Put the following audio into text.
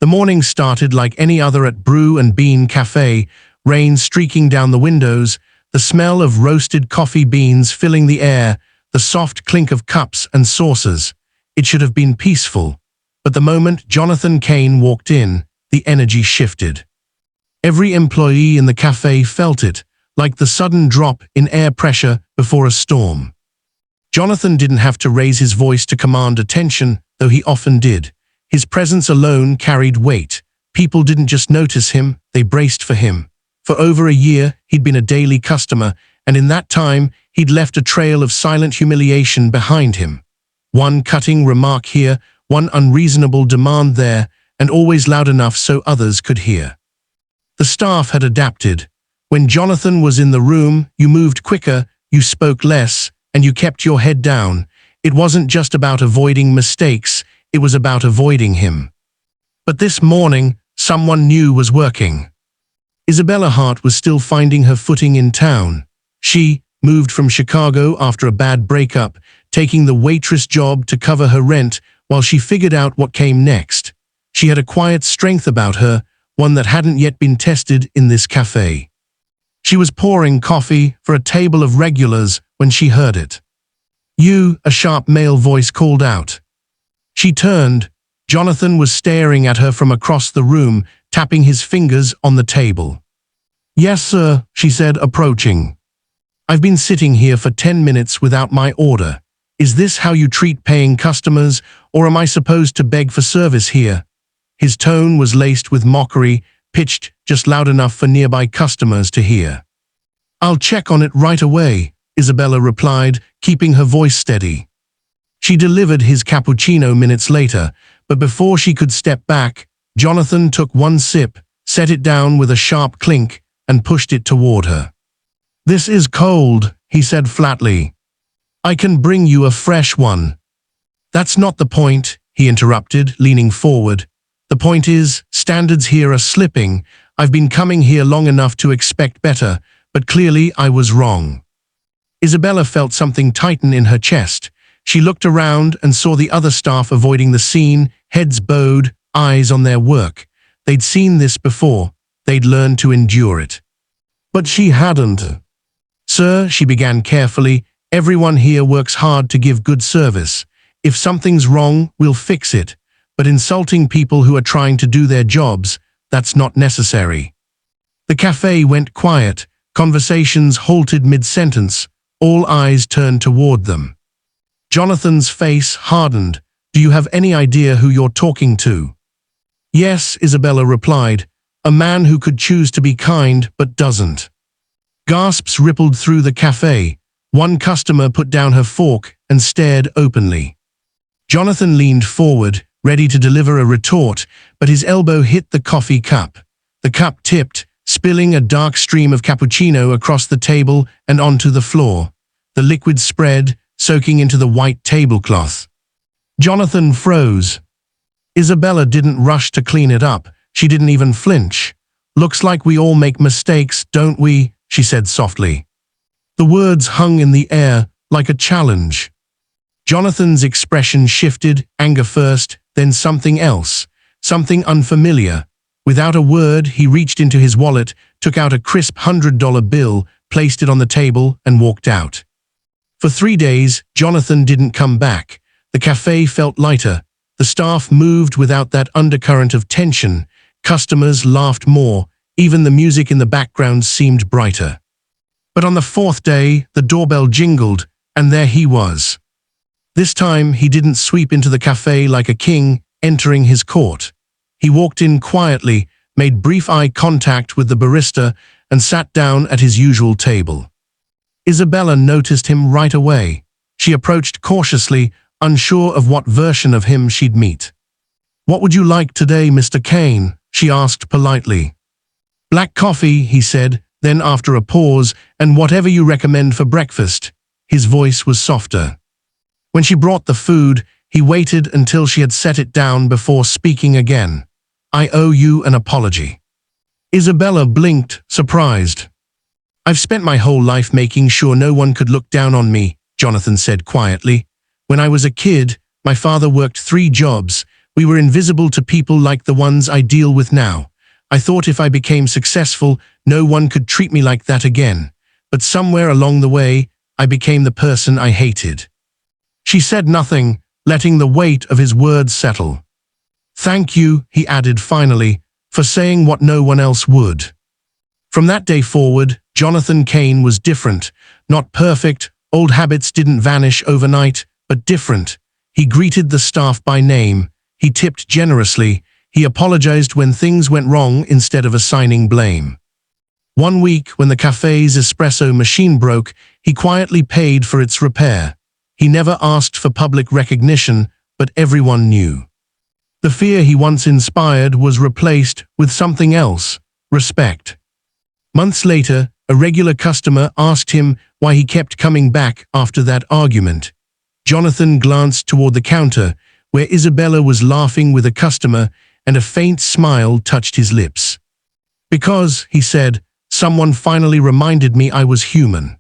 The morning started like any other at Brew and Bean Café, rain streaking down the windows, the smell of roasted coffee beans filling the air, the soft clink of cups and saucers. It should have been peaceful, but the moment Jonathan Kane walked in, the energy shifted. Every employee in the cafe felt it, like the sudden drop in air pressure before a storm. Jonathan didn't have to raise his voice to command attention, though he often did. His presence alone carried weight. People didn't just notice him, they braced for him. For over a year, he'd been a daily customer, and in that time, he'd left a trail of silent humiliation behind him. One cutting remark here, one unreasonable demand there, and always loud enough so others could hear. The staff had adapted. When Jonathan was in the room, you moved quicker, you spoke less, and you kept your head down. It wasn't just about avoiding mistakes, it was about avoiding him. But this morning, someone new was working. Isabella Hart was still finding her footing in town. She moved from Chicago after a bad breakup, taking the waitress job to cover her rent while she figured out what came next. She had a quiet strength about her, one that hadn't yet been tested in this cafe. She was pouring coffee for a table of regulars when she heard it. "You," a sharp male voice called out. She turned. Jonathan was staring at her from across the room, tapping his fingers on the table. "Yes, sir," she said, approaching. "I've been sitting here for 10 minutes without my order. Is this how you treat paying customers, or am I supposed to beg for service here?" His tone was laced with mockery, pitched just loud enough for nearby customers to hear. "I'll check on it right away," Isabella replied, keeping her voice steady. She delivered his cappuccino minutes later, but before she could step back, Jonathan took one sip, set it down with a sharp clink, and pushed it toward her. "This is cold," he said flatly. "I can bring you a fresh one." "That's not the point," he interrupted, leaning forward. "The point is, standards here are slipping. I've been coming here long enough to expect better, but clearly I was wrong." Isabella felt something tighten in her chest. She looked around and saw the other staff avoiding the scene, heads bowed, eyes on their work. They'd seen this before. They'd learned to endure it. But she hadn't. "Sir," she began carefully, "everyone here works hard to give good service. If something's wrong, we'll fix it. But insulting people who are trying to do their jobs, that's not necessary." The cafe went quiet. Conversations halted mid-sentence. All eyes turned toward them. Jonathan's face hardened. "Do you have any idea who you're talking to?" "Yes," Isabella replied. "A man who could choose to be kind but doesn't." Gasps rippled through the cafe. One customer put down her fork and stared openly. Jonathan leaned forward, ready to deliver a retort, but his elbow hit the coffee cup. The cup tipped, spilling a dark stream of cappuccino across the table and onto the floor. The liquid spread, soaking into the white tablecloth. Jonathan froze. Isabella didn't rush to clean it up. She didn't even flinch. "Looks like we all make mistakes, don't we?" she said softly. The words hung in the air like a challenge. Jonathan's expression shifted, anger first, then something else, something unfamiliar. Without a word, he reached into his wallet, took out a crisp $100 bill, placed it on the table, and walked out. For 3 days, Jonathan didn't come back. The cafe felt lighter. The staff moved without that undercurrent of tension. Customers laughed more. Even the music in the background seemed brighter. But on the 4th day, the doorbell jingled, and there he was. This time, he didn't sweep into the cafe like a king entering his court. He walked in quietly, made brief eye contact with the barista, and sat down at his usual table. Isabella noticed him right away. She approached cautiously, unsure of what version of him she'd meet. "What would you like today, Mr. Kane?" she asked politely. "Black coffee," he said, then after a pause, "and whatever you recommend for breakfast." His voice was softer. When she brought the food, he waited until she had set it down before speaking again. "I owe you an apology." Isabella blinked, surprised. "I've spent my whole life making sure no one could look down on me," Jonathan said quietly. "When I was a kid, my father worked 3 jobs, We were invisible to people like the ones I deal with now. I thought if I became successful, no one could treat me like that again. But somewhere along the way, I became the person I hated. She said nothing, letting the weight of his words settle. Thank you, he added finally, for saying what no one else would. From that day forward, Jonathan Kane was different. Not perfect, old habits didn't vanish overnight, but different. He greeted the staff by name. He tipped generously. He apologized when things went wrong instead of assigning blame. One week, when the cafe's espresso machine broke, he quietly paid for its repair. He never asked for public recognition, but everyone knew. The fear he once inspired was replaced with something else: respect. Months later, a regular customer asked him why he kept coming back after that argument. Jonathan glanced toward the counter, where Isabella was laughing with a customer, and a faint smile touched his lips. Because, he said, someone finally reminded me I was human.